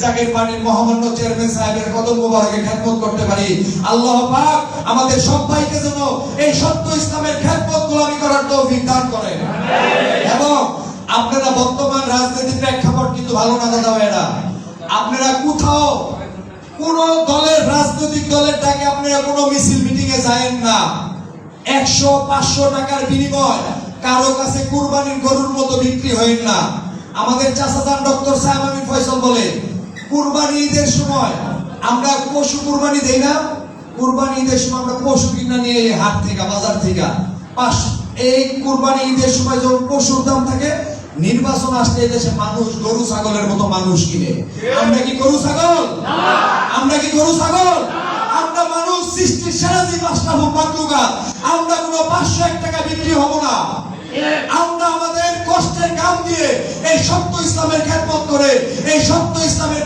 জাগের পার্টির মহামান্য চেয়ারম্যান সাহেবের কদম মোবারকে খেদমত করতে পারি। আল্লাহ পাক আমাদের সবাইকে যেন এই সত্য ইসলামের খেদমত গোলামি করার তৌফিক দান করেন। এবং আপনারা বর্তমান রাজনৈতিক প্রেক্ষাপট কিন্তু ভালো না দাদা ভাইরা, আপনারা কোথাও কোন দলের রাজনৈতিক দলের ডাকে আপনারা কোনো মিছিল মিটিং এ যায়েন না। 100-500 টাকার বিনিময় কারো কাছে কুরবানির গরুর মতো বিক্রি হয়েন না। আমাদের চাচাজান ডক্টর সাহেব আমির ফয়সাল বলে কুরবানি ঈদের সময় আমরা পশু কুরবানি দেই না, কুরবানি ঈদের সময় আমরা পশু কিনা নিয়ে হাট থেকে বাজার থেকে এই কুরবানি ঈদের সময় যখন পশুর দাম থাকে, নির্বাচন আসলে দেশে মানুষ গরু ছাগলের মতো মানুষ কিনে। আমরা কি গরু ছাগল? আমরা কি গরু ছাগল? আমরা মানুষ সৃষ্টির সেরা জীব আশরাফুল মাখলুকাত। আমরা কোনো 501 টাকা বিক্রি হব না। আমরা আমাদের কষ্টের কাম দিয়ে এই সত্য ইসলামের খেদমত করে এই সত্য ইসলামের